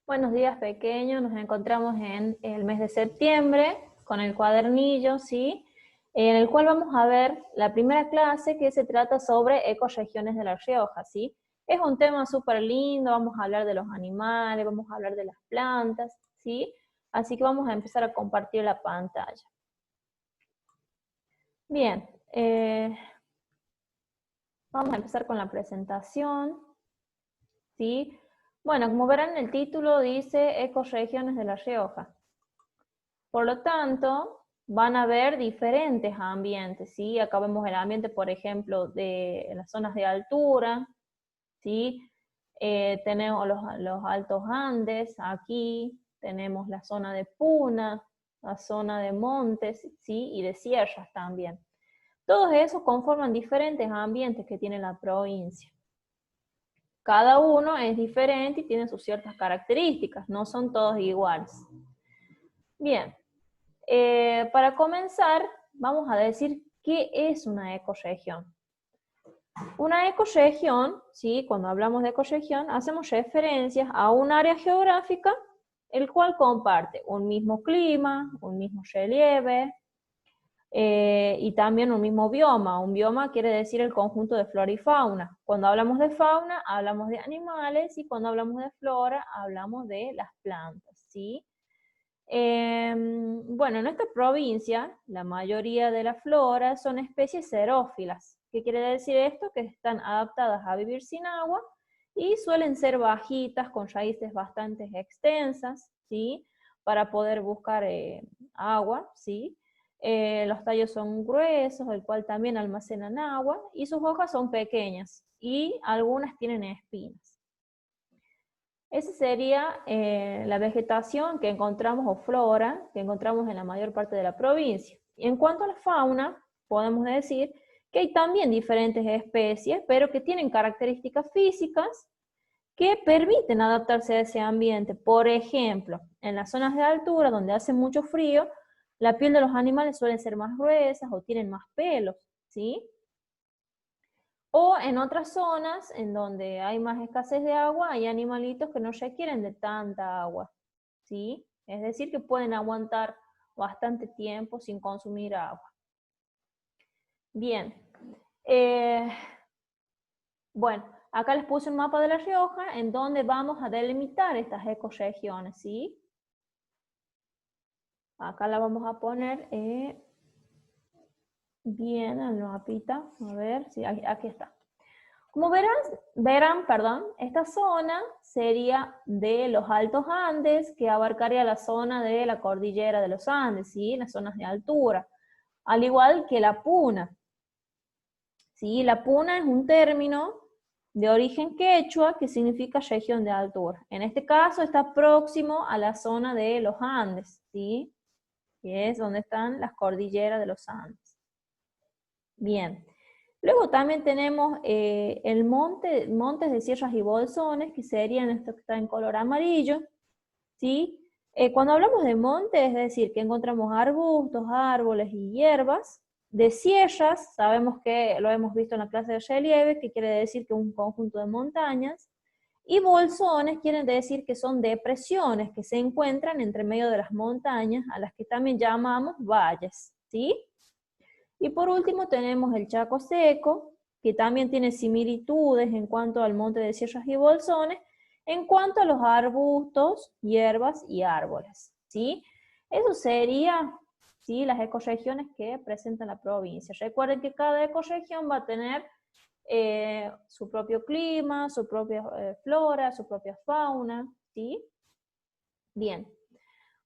Buenos días, pequeños. Nos encontramos en el mes de septiembre con el cuadernillo, ¿sí? En el cual vamos a ver la primera clase que se trata sobre ecorregiones de La Rioja, ¿sí? Es un tema súper lindo, vamos a hablar de los animales, vamos a hablar de las plantas, ¿sí? Así que vamos a empezar a compartir la pantalla. Bien, vamos a empezar con la presentación, ¿sí? Bueno, como verán, el título dice ecorregiones de La Rioja. Por lo tanto, van a haber diferentes ambientes, ¿sí? Acá vemos el ambiente, por ejemplo, de las zonas de altura, ¿sí? Tenemos los altos Andes, aquí tenemos la zona de Puna, la zona de montes, ¿sí? Y de sierras también. Todos esos conforman diferentes ambientes que tiene la provincia. Cada uno es diferente y tiene sus ciertas características, no son todos iguales. Bien, para comenzar, vamos a decir qué es una ecorregión. Una ecorregión, ¿sí? Cuando hablamos de ecorregión, hacemos referencias a un área geográfica el cual comparte un mismo clima, un mismo relieve y también un mismo bioma. Un bioma quiere decir el conjunto de flora y fauna. Cuando hablamos de fauna, hablamos de animales, y cuando hablamos de flora, hablamos de las plantas, ¿sí? Bueno, en nuestra provincia, la mayoría de la flora son especies xerófilas. ¿Qué quiere decir esto? Que están adaptadas a vivir sin agua y suelen ser bajitas, con raíces bastante extensas, ¿sí? Para poder buscar agua, ¿sí? Los tallos son gruesos, el cual también almacenan agua, y sus hojas son pequeñas, y algunas tienen espinas. Esa sería la vegetación que encontramos, o flora, que encontramos en la mayor parte de la provincia. Y en cuanto a la fauna, podemos decir que hay también diferentes especies, pero que tienen características físicas que permiten adaptarse a ese ambiente. Por ejemplo, en las zonas de altura, donde hace mucho frío, la piel de los animales suele ser más gruesas o tienen más pelos, ¿sí? O en otras zonas, en donde hay más escasez de agua, hay animalitos que no requieren de tanta agua, ¿sí? Es decir, que pueden aguantar bastante tiempo sin consumir agua. Bien. Bueno, acá les puse un mapa de La Rioja en donde vamos a delimitar estas ecorregiones, ¿sí? Acá la vamos a poner bien en el mapita. A ver, sí, aquí está. Como verán, esta zona sería de los Altos Andes, que abarcaría la zona de la cordillera de los Andes, ¿sí? Las zonas de altura. Al igual que la puna, ¿sí? La puna es un término de origen quechua que significa región de altura. En este caso está próximo a la zona de los Andes, ¿sí? Que es donde están las cordilleras de los Andes. Bien. Luego también tenemos montes de sierras y bolsones, que serían esto que está en color amarillo, ¿sí? Cuando hablamos de monte, es decir, que encontramos arbustos, árboles y hierbas. De sierras, sabemos que lo hemos visto en la clase de relieve, que quiere decir que es un conjunto de montañas. Y bolsones quieren decir que son depresiones que se encuentran entre medio de las montañas, a las que también llamamos valles, ¿sí? Y por último tenemos el Chaco Seco, que también tiene similitudes en cuanto al monte de sierras y bolsones, en cuanto a los arbustos, hierbas y árboles, ¿sí? Eso sería, ¿sí?, las ecorregiones que presenta la provincia. Recuerden que cada ecorregión va a tener su propio clima, su propia flora, su propia fauna, ¿sí? Bien.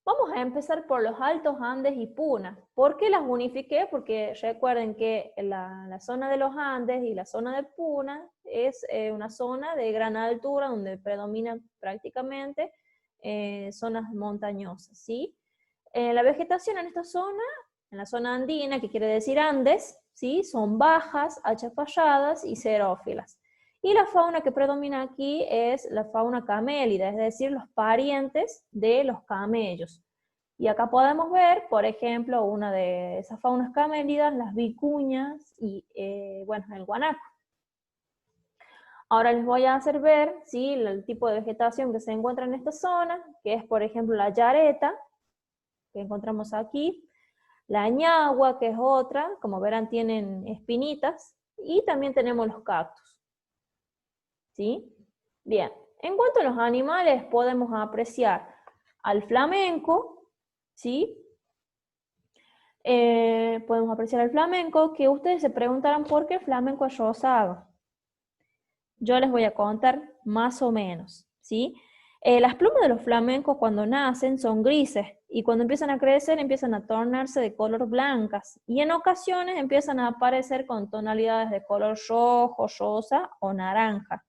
Vamos a empezar por los Altos Andes y Puna. ¿Por qué las unifiqué? Porque recuerden que la zona de los Andes y la zona de Puna es una zona de gran altura donde predominan prácticamente zonas montañosas, ¿sí? La vegetación en esta zona, en la zona andina, que quiere decir Andes, ¿sí?, son bajas, achaparradas y xerófilas. Y la fauna que predomina aquí es la fauna camélida, es decir, los parientes de los camellos. Y acá podemos ver, por ejemplo, una de esas faunas camélidas, las vicuñas y, bueno, el guanaco. Ahora les voy a hacer ver, ¿sí?, el tipo de vegetación que se encuentra en esta zona, que es, por ejemplo, la yareta, que encontramos aquí, la ñagua, que es otra, como verán tienen espinitas, y también tenemos los cactus, ¿sí? Bien, en cuanto a los animales, podemos apreciar al flamenco, ¿sí? Podemos apreciar al flamenco, que ustedes se preguntarán por qué el flamenco es rosado. Yo les voy a contar más o menos, ¿sí? Las plumas de los flamencos cuando nacen son grises y cuando empiezan a crecer empiezan a tornarse de color blancas y en ocasiones empiezan a aparecer con tonalidades de color rojo, rosa o naranja.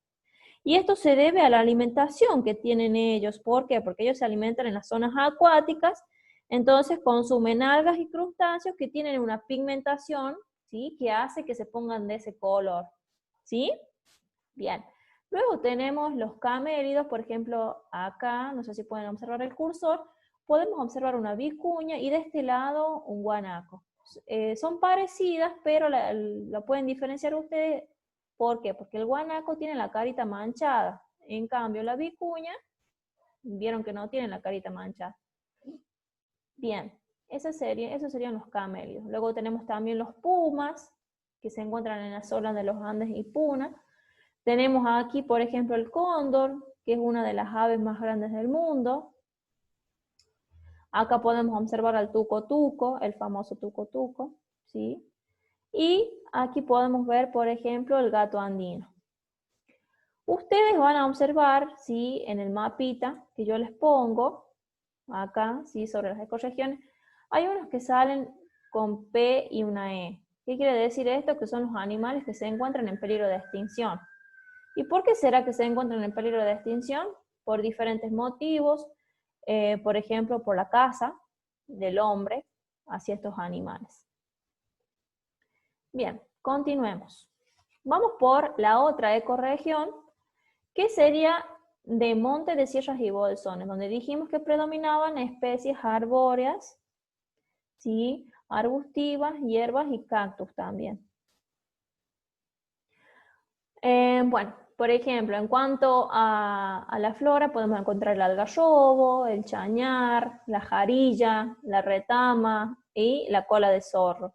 Y esto se debe a la alimentación que tienen ellos. ¿Por qué? Porque ellos se alimentan en las zonas acuáticas, entonces consumen algas y crustáceos que tienen una pigmentación, ¿sí?, que hace que se pongan de ese color, ¿sí? Bien. Luego tenemos los caméridos, por ejemplo, acá, no sé si pueden observar el cursor, podemos observar una vicuña y de este lado un guanaco. Son parecidas, pero lo pueden diferenciar ustedes. ¿Por qué? Porque el guanaco tiene la carita manchada. En cambio, la vicuña, vieron que no tiene la carita manchada. Bien, esos serían los camélidos. Luego tenemos también los pumas, que se encuentran en las zonas de los Andes y Puna. Tenemos aquí, por ejemplo, el cóndor, que es una de las aves más grandes del mundo. Acá podemos observar al tuco-tuco, el famoso tuco-tuco, ¿sí? Y aquí podemos ver, por ejemplo, el gato andino. Ustedes van a observar, ¿sí?, en el mapita que yo les pongo, acá, ¿sí?, sobre las ecorregiones, hay unos que salen con P y una E. ¿Qué quiere decir esto? Que son los animales que se encuentran en peligro de extinción. ¿Y por qué será que se encuentran en peligro de extinción? Por diferentes motivos, por ejemplo, por la caza del hombre hacia estos animales. Bien, continuemos. Vamos por la otra ecorregión, que sería de montes de sierras y bolsones, donde dijimos que predominaban especies arbóreas, ¿sí?, arbustivas, hierbas y cactus también. Bueno, por ejemplo, en cuanto a la flora, podemos encontrar el algarrobo, el chañar, la jarilla, la retama y la cola de zorro.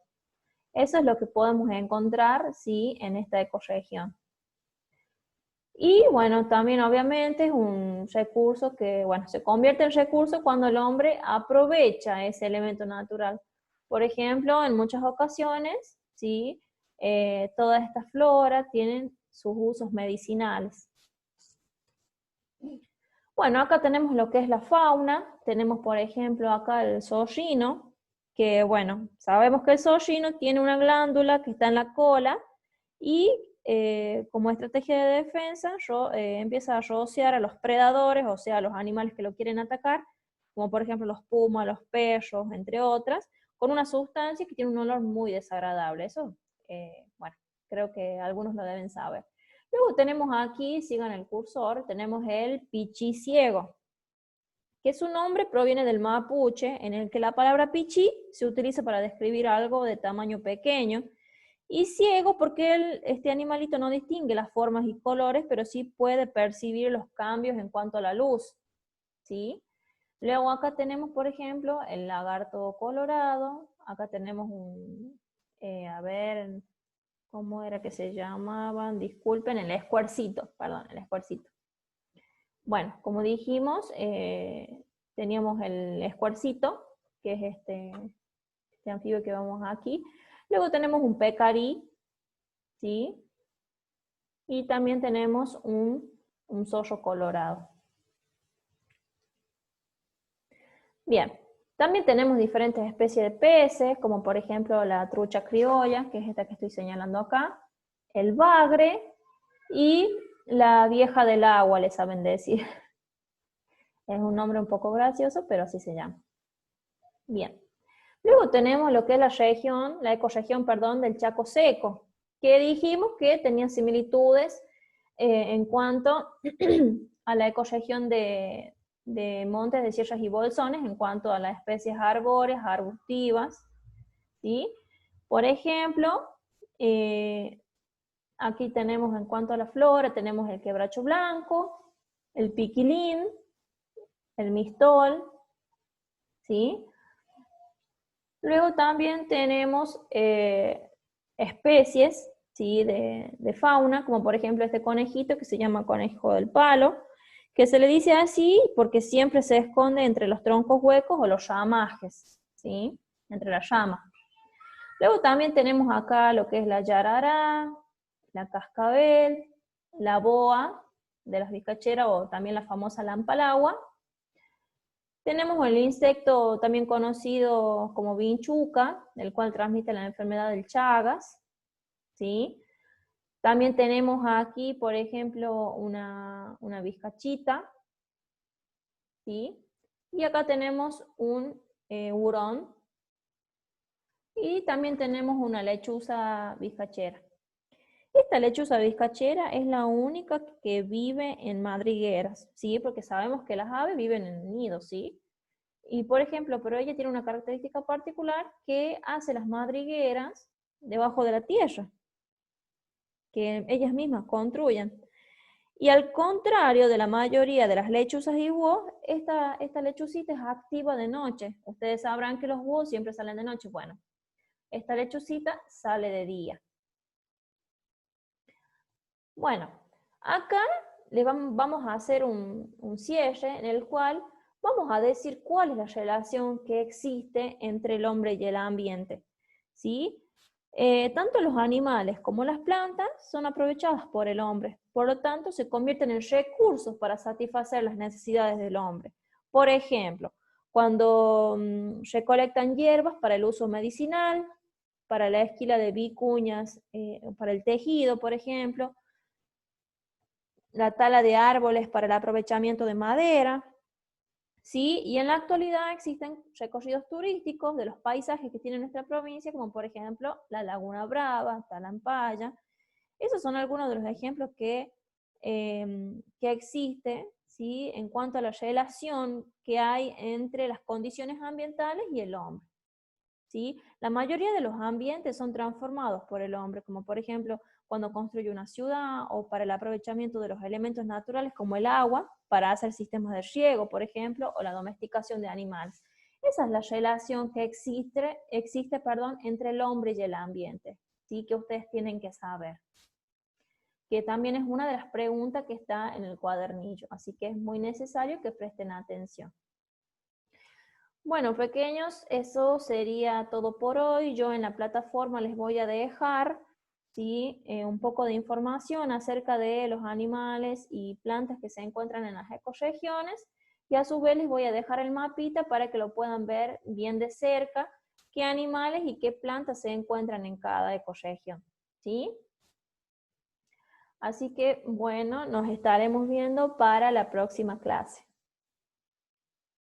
Eso es lo que podemos encontrar, sí, en esta ecorregión. Y bueno, también obviamente es un recurso que, bueno, se convierte en recurso cuando el hombre aprovecha ese elemento natural. Por ejemplo, en muchas ocasiones, ¿sí?, toda esta flora tienen sus usos medicinales. Bueno, acá tenemos lo que es la fauna. Tenemos, por ejemplo, acá el zorrino, que, bueno, sabemos que el zorrino tiene una glándula que está en la cola y como estrategia de defensa empieza a rociar a los predadores, o sea, a los animales que lo quieren atacar, como por ejemplo los pumas, los perros, entre otras, con una sustancia que tiene un olor muy desagradable. Eso, bueno, creo que algunos lo deben saber. Luego tenemos aquí, sigan el cursor, tenemos el pichí ciego, que su nombre proviene del mapuche, en el que la palabra pichí se utiliza para describir algo de tamaño pequeño, y ciego porque este animalito no distingue las formas y colores, pero sí puede percibir los cambios en cuanto a la luz, ¿sí? Luego acá tenemos, por ejemplo, el lagarto colorado. Acá tenemos a ver, ¿cómo era que se llamaban? Disculpen, el escuercito, perdón, el escuercito. Bueno, como dijimos, teníamos el escuercito, que es este anfibio que vemos aquí. Luego tenemos un pecarí, ¿sí? Y también tenemos un zorro colorado. Bien, también tenemos diferentes especies de peces, como por ejemplo la trucha criolla, que es esta que estoy señalando acá, el bagre y la vieja del agua, le saben decir. Es un nombre un poco gracioso, pero así se llama. Bien. Luego tenemos lo que es la ecorregión, perdón, del Chaco Seco, que dijimos que tenía similitudes en cuanto a la ecorregión de montes de sierras y bolsones, en cuanto a las especies arbóreas, arbustivas, ¿sí? Por ejemplo, Aquí tenemos en cuanto a la flora, tenemos el quebracho blanco, el piquilín, el mistol, ¿sí? Luego también tenemos especies, ¿sí? de fauna, como por ejemplo este conejito que se llama conejo del palo, que se le dice así porque siempre se esconde entre los troncos huecos o los ramajes, ¿sí? Entre las ramas. Luego también tenemos acá lo que es la yarará, la cascabel, la boa de las vizcacheras o también la famosa lampalagua. Tenemos el insecto también conocido como vinchuca, el cual transmite la enfermedad del Chagas, ¿sí? También tenemos aquí, por ejemplo, una vizcachita, ¿sí? Y acá tenemos un hurón, y también tenemos una lechuza vizcachera. Esta lechuza vizcachera es la única que vive en madrigueras, ¿sí? Porque sabemos que las aves viven en nidos, ¿sí? Y por ejemplo, pero ella tiene una característica particular que hace las madrigueras debajo de la tierra, que ellas mismas construyen. Y al contrario de la mayoría de las lechuzas y búhos, esta lechucita es activa de noche. Ustedes sabrán que los búhos siempre salen de noche. Bueno, esta lechucita sale de día. Bueno, acá vamos a hacer un cierre en el cual vamos a decir cuál es la relación que existe entre el hombre y el ambiente, ¿sí? Tanto los animales como las plantas son aprovechadas por el hombre, por lo tanto se convierten en recursos para satisfacer las necesidades del hombre. Por ejemplo, cuando recolectan hierbas para el uso medicinal, para la esquila de vicuñas, para el tejido, por ejemplo, la tala de árboles para el aprovechamiento de madera, ¿sí? Y en la actualidad existen recorridos turísticos de los paisajes que tiene nuestra provincia, como por ejemplo la Laguna Brava, Talampaya. Esos son algunos de los ejemplos que existe, ¿sí? En cuanto a la relación que hay entre las condiciones ambientales y el hombre, ¿sí? La mayoría de los ambientes son transformados por el hombre, como por ejemplo cuando construye una ciudad o para el aprovechamiento de los elementos naturales como el agua, para hacer sistemas de riego, por ejemplo, o la domesticación de animales. Esa es la relación que existe entre el hombre y el ambiente, ¿sí? Que ustedes tienen que saber. Que también es una de las preguntas que está en el cuadernillo, así que es muy necesario que presten atención. Bueno, pequeños, eso sería todo por hoy. Yo en la plataforma les voy a dejar, ¿sí? Un poco de información acerca de los animales y plantas que se encuentran en las ecorregiones, y a su vez les voy a dejar el mapita para que lo puedan ver bien de cerca, qué animales y qué plantas se encuentran en cada ecorregión, ¿sí? Así que, bueno, nos estaremos viendo para la próxima clase.